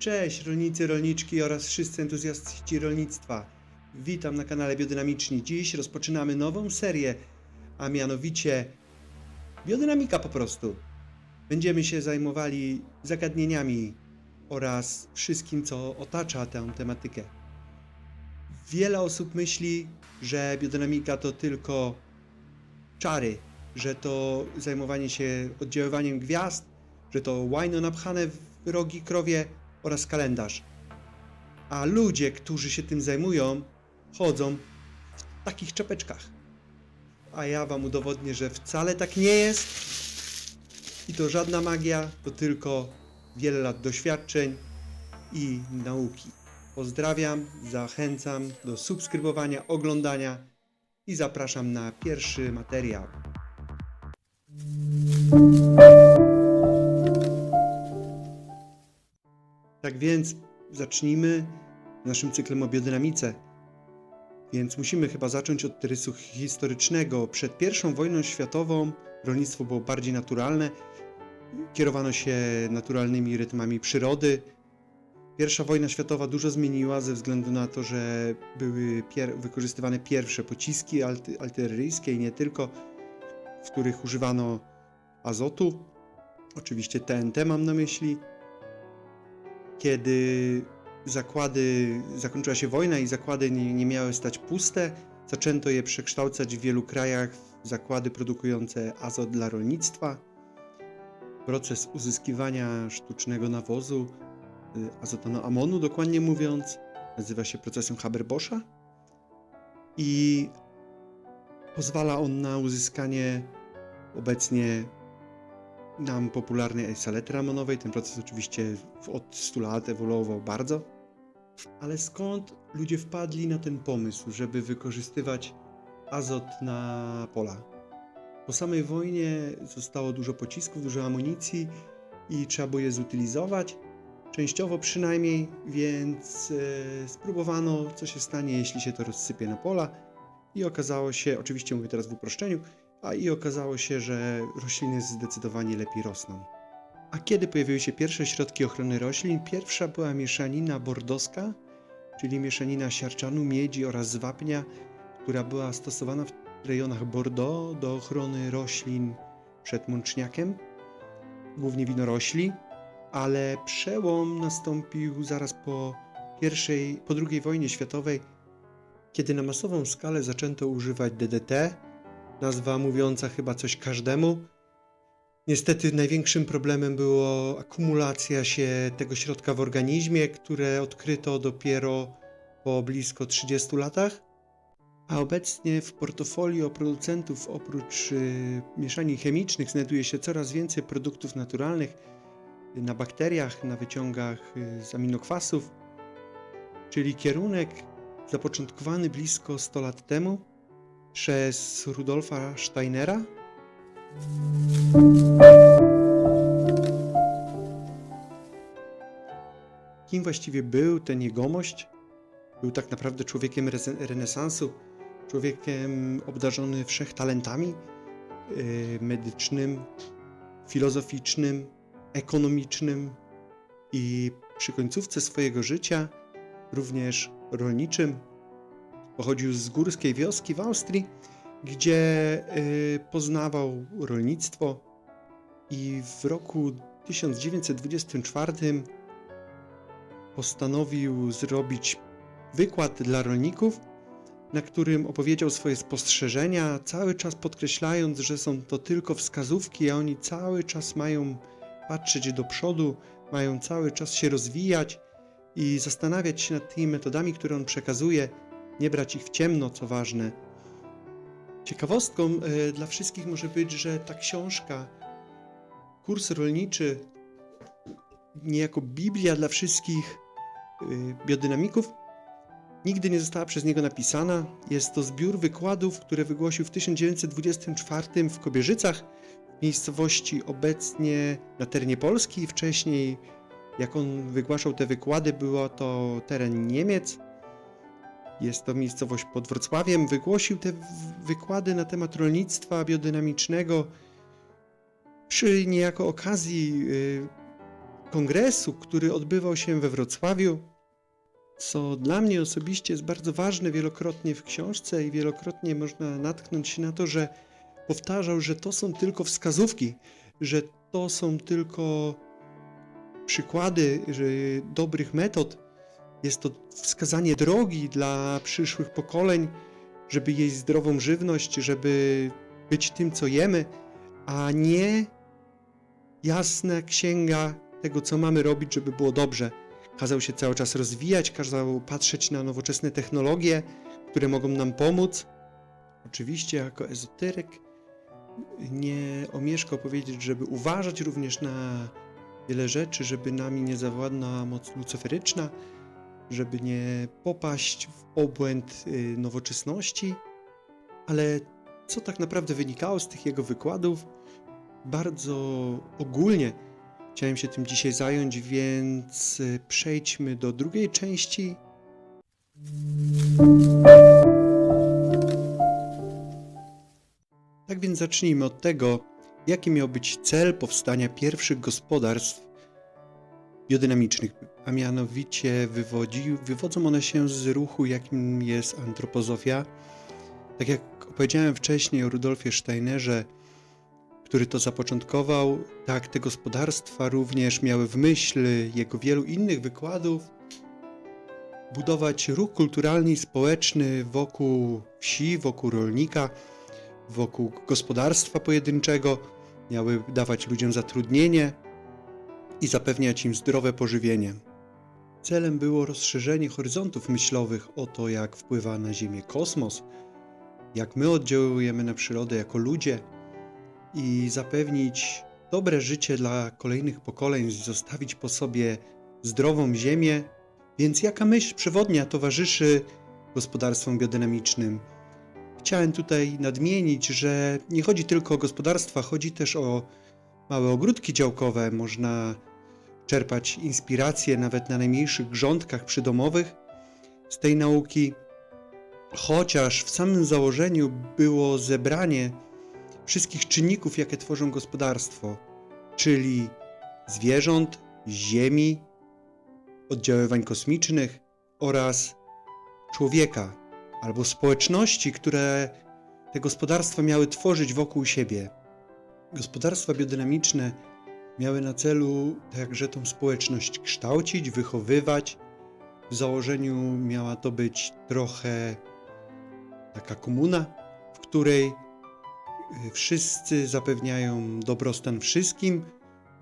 Cześć rolnicy, rolniczki oraz wszyscy entuzjastyści rolnictwa. Witam na kanale Biodynamiczni. Dziś rozpoczynamy nową serię, a mianowicie biodynamika po prostu. Będziemy się zajmowali zagadnieniami oraz wszystkim, co otacza tę tematykę. Wiele osób myśli, że biodynamika to tylko czary, że to zajmowanie się oddziaływaniem gwiazd, że to łajno napchane w rogi krowie oraz kalendarz. A ludzie, którzy się tym zajmują, chodzą w takich czapeczkach. A ja wam udowodnię, że wcale tak nie jest. I to żadna magia, to tylko wiele lat doświadczeń i nauki. Pozdrawiam, zachęcam do subskrybowania, oglądania i zapraszam na pierwszy materiał. Tak więc zacznijmy naszym cyklem o biodynamice. Więc musimy chyba zacząć od rysu historycznego. Przed I wojną światową rolnictwo było bardziej naturalne. Kierowano się naturalnymi rytmami przyrody. I wojna światowa dużo zmieniła ze względu na to, że były wykorzystywane pierwsze pociski artyleryjskie i nie tylko, w których używano azotu. Oczywiście TNT mam na myśli. Kiedy zakończyła się wojna i zakłady nie miały stać puste, zaczęto je przekształcać w wielu krajach w zakłady produkujące azot dla rolnictwa. Proces uzyskiwania sztucznego nawozu, azotanoamonu dokładnie mówiąc, nazywa się procesem Haber-Boscha i pozwala on na uzyskanie obecnie nam popularnej saletry amonowej. Ten proces oczywiście od 100 lat ewoluował bardzo. Ale skąd ludzie wpadli na ten pomysł, żeby wykorzystywać azot na pola? Po samej wojnie zostało dużo pocisków, dużo amunicji i trzeba było je zutylizować, częściowo przynajmniej, więc spróbowano, co się stanie, jeśli się to rozsypie na pola i okazało się, oczywiście mówię teraz w uproszczeniu, okazało się, że rośliny zdecydowanie lepiej rosną. A kiedy pojawiły się pierwsze środki ochrony roślin? Pierwsza była mieszanina bordowska, czyli mieszanina siarczanu, miedzi oraz wapnia, która była stosowana w rejonach Bordeaux do ochrony roślin przed mączniakiem, głównie winorośli, ale przełom nastąpił zaraz po II wojnie światowej, kiedy na masową skalę zaczęto używać DDT, nazwa mówiąca chyba coś każdemu. Niestety największym problemem była akumulacja się tego środka w organizmie, które odkryto dopiero po blisko 30 latach. A obecnie w portfolio producentów oprócz mieszanin chemicznych znajduje się coraz więcej produktów naturalnych na bakteriach, na wyciągach z aminokwasów, czyli kierunek zapoczątkowany blisko 100 lat temu przez Rudolfa Steinera. Kim właściwie był ten jegomość? Był tak naprawdę człowiekiem renesansu, człowiekiem obdarzony wszechtalentami medycznym, filozoficznym, ekonomicznym i przy końcówce swojego życia również rolniczym. Pochodził z górskiej wioski w Austrii, gdzie poznawał rolnictwo i w roku 1924 postanowił zrobić wykład dla rolników, na którym opowiedział swoje spostrzeżenia, cały czas podkreślając, że są to tylko wskazówki, a oni cały czas mają patrzeć do przodu, mają cały czas się rozwijać i zastanawiać się nad tymi metodami, które on przekazuje, nie brać ich w ciemno, co ważne. Ciekawostką dla wszystkich może być, że ta książka, kurs rolniczy, niejako Biblia dla wszystkich biodynamików, nigdy nie została przez niego napisana. Jest to zbiór wykładów, które wygłosił w 1924 w Kobierzycach, w miejscowości obecnie na terenie Polski. Wcześniej, jak on wygłaszał te wykłady, było to teren Niemiec. Jest to miejscowość pod Wrocławiem. Wygłosił te wykłady na temat rolnictwa biodynamicznego przy niejako okazji kongresu, który odbywał się we Wrocławiu, co dla mnie osobiście jest bardzo ważne wielokrotnie w książce i wielokrotnie można natknąć się na to, że powtarzał, że to są tylko wskazówki, że to są tylko przykłady dobrych metod. Jest to wskazanie drogi dla przyszłych pokoleń, żeby jeść zdrową żywność, żeby być tym, co jemy, a nie jasna księga tego, co mamy robić, żeby było dobrze. Kazał się cały czas rozwijać, kazał patrzeć na nowoczesne technologie, które mogą nam pomóc. Oczywiście jako ezoteryk nie omieszkał powiedzieć, żeby uważać również na wiele rzeczy, żeby nami nie zawładnęła moc lucyferyczna, żeby nie popaść w obłęd nowoczesności. Ale co tak naprawdę wynikało z tych jego wykładów? Bardzo ogólnie chciałem się tym dzisiaj zająć, więc przejdźmy do drugiej części. Tak więc zacznijmy od tego, jaki miał być cel powstania pierwszych gospodarstw biodynamicznych, a mianowicie wywodzą one się z ruchu, jakim jest antropozofia. Tak jak opowiedziałem wcześniej o Rudolfie Steinerze, który to zapoczątkował, tak te gospodarstwa również miały w myśl jego wielu innych wykładów budować ruch kulturalny i społeczny wokół wsi, wokół rolnika, wokół gospodarstwa pojedynczego, miały dawać ludziom zatrudnienie i zapewniać im zdrowe pożywienie. Celem było rozszerzenie horyzontów myślowych o to, jak wpływa na Ziemię kosmos, jak my oddziałujemy na przyrodę jako ludzie i zapewnić dobre życie dla kolejnych pokoleń, zostawić po sobie zdrową Ziemię. Więc jaka myśl przewodnia towarzyszy gospodarstwom biodynamicznym? Chciałem tutaj nadmienić, że nie chodzi tylko o gospodarstwa, chodzi też o małe ogródki działkowe. Można czerpać inspiracje nawet na najmniejszych grządkach przydomowych z tej nauki, chociaż w samym założeniu było zebranie wszystkich czynników, jakie tworzą gospodarstwo, czyli zwierząt, ziemi, oddziaływań kosmicznych oraz człowieka albo społeczności, które te gospodarstwa miały tworzyć wokół siebie. Gospodarstwa biodynamiczne miały na celu także tą społeczność kształcić, wychowywać. W założeniu miała to być trochę taka komuna, w której wszyscy zapewniają dobrostan wszystkim,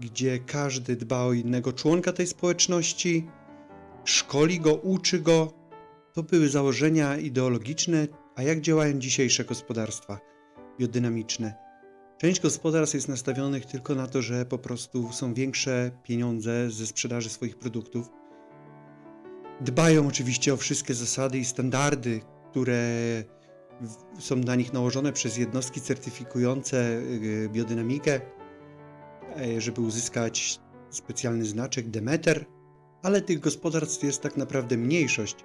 gdzie każdy dba o innego członka tej społeczności, szkoli go, uczy go. To były założenia ideologiczne, a jak działają dzisiejsze gospodarstwa biodynamiczne? Część gospodarstw jest nastawionych tylko na to, że po prostu są większe pieniądze ze sprzedaży swoich produktów. Dbają oczywiście o wszystkie zasady i standardy, które są na nich nałożone przez jednostki certyfikujące biodynamikę, żeby uzyskać specjalny znaczek Demeter, ale tych gospodarstw jest tak naprawdę mniejszość,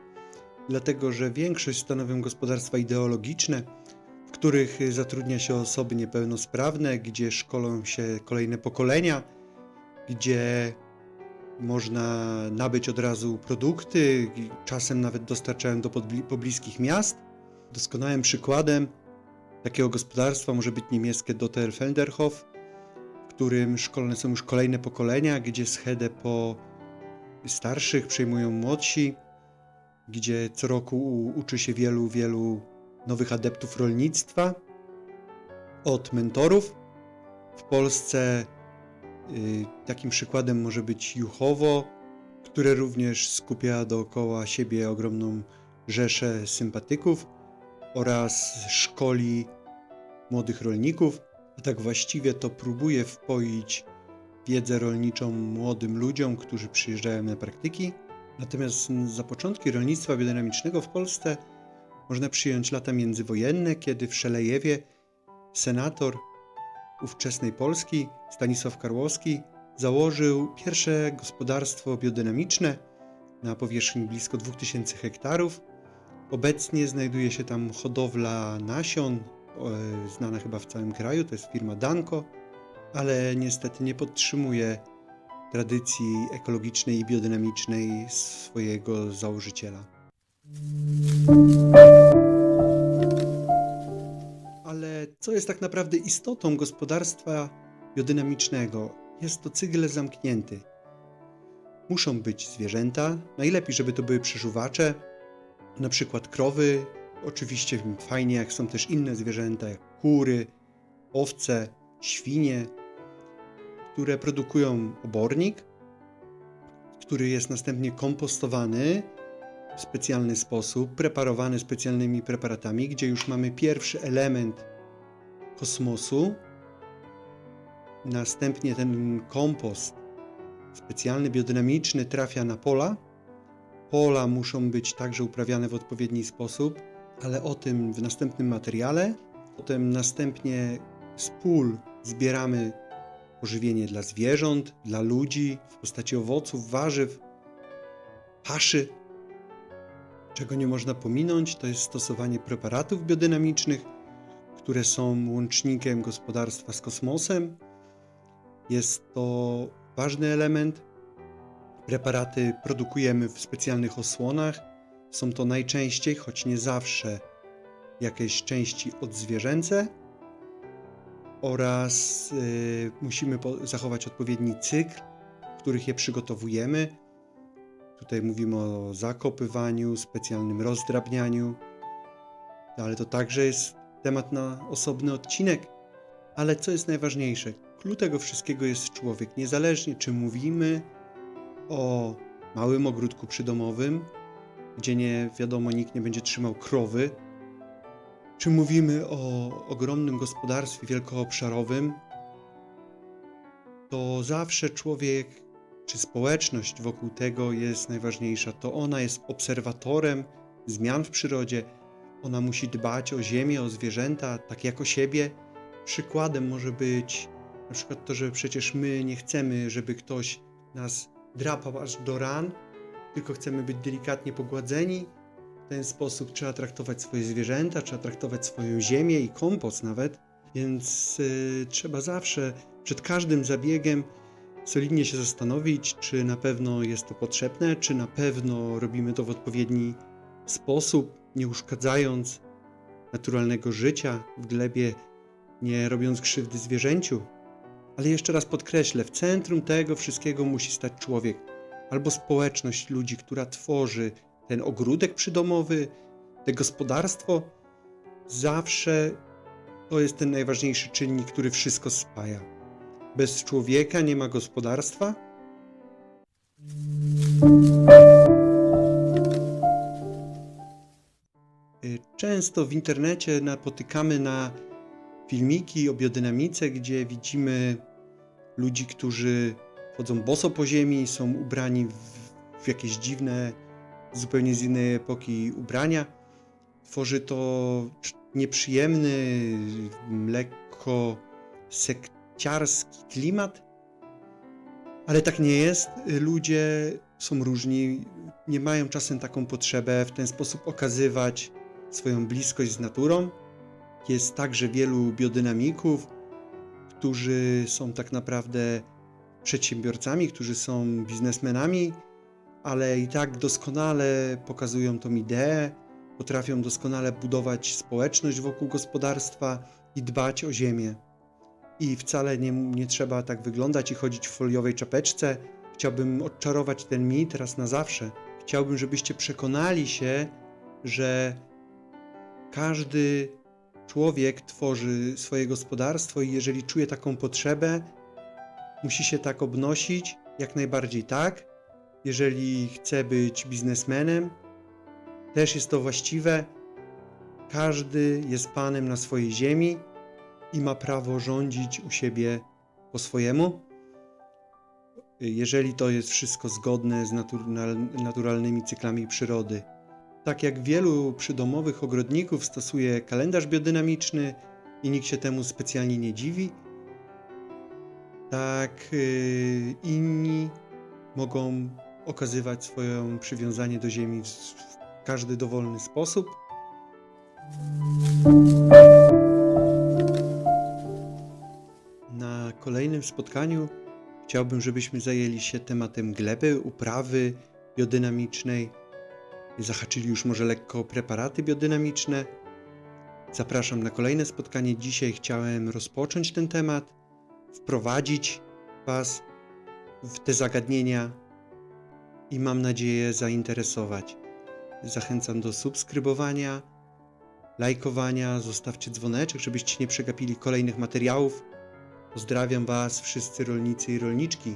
dlatego że większość stanowią gospodarstwa ideologiczne, w których zatrudnia się osoby niepełnosprawne, gdzie szkolą się kolejne pokolenia, gdzie można nabyć od razu produkty, czasem nawet dostarczają do pobliskich miast. Doskonałym przykładem takiego gospodarstwa może być niemieckie Dotter-Felderhof, w którym szkolone są już kolejne pokolenia, gdzie schedę po starszych przejmują młodsi, gdzie co roku uczy się wielu nowych adeptów rolnictwa od mentorów. W Polsce takim przykładem może być Juchowo, które również skupia dookoła siebie ogromną rzeszę sympatyków oraz szkoli młodych rolników, a tak właściwie to próbuje wpoić wiedzę rolniczą młodym ludziom, którzy przyjeżdżają na praktyki. Natomiast za początki rolnictwa biodynamicznego w Polsce można przyjąć lata międzywojenne, kiedy w Szelejewie senator ówczesnej Polski Stanisław Karłowski założył pierwsze gospodarstwo biodynamiczne na powierzchni blisko 2000 hektarów. Obecnie znajduje się tam hodowla nasion, znana chyba w całym kraju, to jest firma Danko, ale niestety nie podtrzymuje tradycji ekologicznej i biodynamicznej swojego założyciela. Ale co jest tak naprawdę istotą gospodarstwa biodynamicznego? Jest to cykl zamknięty. Muszą być zwierzęta, najlepiej, żeby to były przeżuwacze, na przykład krowy. Oczywiście fajnie, jak są też inne zwierzęta, jak kury, owce, świnie, które produkują obornik, który jest następnie kompostowany w specjalny sposób, preparowany specjalnymi preparatami, gdzie już mamy pierwszy element kosmosu. Następnie ten kompost specjalny, biodynamiczny trafia na pola. Pola muszą być także uprawiane w odpowiedni sposób, ale o tym w następnym materiale. Potem następnie z pól zbieramy pożywienie dla zwierząt, dla ludzi w postaci owoców, warzyw, paszy. Czego nie można pominąć, to jest stosowanie preparatów biodynamicznych, które są łącznikiem gospodarstwa z kosmosem. Jest to ważny element. Preparaty produkujemy w specjalnych osłonach. Są to najczęściej, choć nie zawsze, jakieś części odzwierzęce oraz musimy zachować odpowiedni cykl, w których je przygotowujemy. Tutaj mówimy o zakopywaniu, specjalnym rozdrabnianiu, ale to także jest temat na osobny odcinek. Ale co jest najważniejsze? Klucz tego wszystkiego jest człowiek. Niezależnie czy mówimy o małym ogródku przydomowym, gdzie nie wiadomo, nikt nie będzie trzymał krowy, czy mówimy o ogromnym gospodarstwie wielkoobszarowym, to zawsze człowiek czy społeczność wokół tego jest najważniejsza. To ona jest obserwatorem zmian w przyrodzie. Ona musi dbać o ziemię, o zwierzęta, tak jak o siebie. Przykładem może być na przykład to, że przecież my nie chcemy, żeby ktoś nas drapał aż do ran, tylko chcemy być delikatnie pogładzeni. W ten sposób trzeba traktować swoje zwierzęta, trzeba traktować swoją ziemię i kompost nawet, więc trzeba zawsze przed każdym zabiegiem solidnie się zastanowić, czy na pewno jest to potrzebne, czy na pewno robimy to w odpowiedni sposób, nie uszkadzając naturalnego życia w glebie, nie robiąc krzywdy zwierzęciu. Ale jeszcze raz podkreślę, w centrum tego wszystkiego musi stać człowiek albo społeczność ludzi, która tworzy ten ogródek przydomowy, to gospodarstwo. Zawsze to jest ten najważniejszy czynnik, który wszystko spaja. Bez człowieka nie ma gospodarstwa. Często w internecie napotykamy na filmiki o biodynamice, gdzie widzimy ludzi, którzy chodzą boso po ziemi, są ubrani w jakieś dziwne, zupełnie z innej epoki ubrania. Tworzy to nieprzyjemny, lekko sekciarski klimat, ale tak nie jest. Ludzie są różni, nie mają czasem taką potrzebę w ten sposób okazywać swoją bliskość z naturą. Jest także wielu biodynamików, którzy są tak naprawdę przedsiębiorcami, którzy są biznesmenami, ale i tak doskonale pokazują tą ideę, potrafią doskonale budować społeczność wokół gospodarstwa i dbać o ziemię. I wcale nie trzeba tak wyglądać i chodzić w foliowej czapeczce. Chciałbym odczarować ten mit raz na zawsze. Chciałbym, żebyście przekonali się, że każdy człowiek tworzy swoje gospodarstwo i jeżeli czuje taką potrzebę, musi się tak obnosić, jak najbardziej tak. Jeżeli chce być biznesmenem, też jest to właściwe. Każdy jest panem na swojej ziemi i ma prawo rządzić u siebie po swojemu, jeżeli to jest wszystko zgodne z naturalnymi cyklami przyrody. Tak jak wielu przydomowych ogrodników stosuje kalendarz biodynamiczny i nikt się temu specjalnie nie dziwi, tak inni mogą okazywać swoje przywiązanie do ziemi w każdy dowolny sposób. Na kolejnym spotkaniu Chciałbym, żebyśmy zajęli się tematem gleby, uprawy biodynamicznej, zahaczyli już może lekko o preparaty biodynamiczne. Zapraszam na kolejne spotkanie. Dzisiaj chciałem rozpocząć ten temat, wprowadzić Was w te zagadnienia i mam nadzieję zainteresować. Zachęcam do subskrybowania, lajkowania, zostawcie dzwoneczek, żebyście nie przegapili kolejnych materiałów. Pozdrawiam Was wszyscy rolnicy i rolniczki.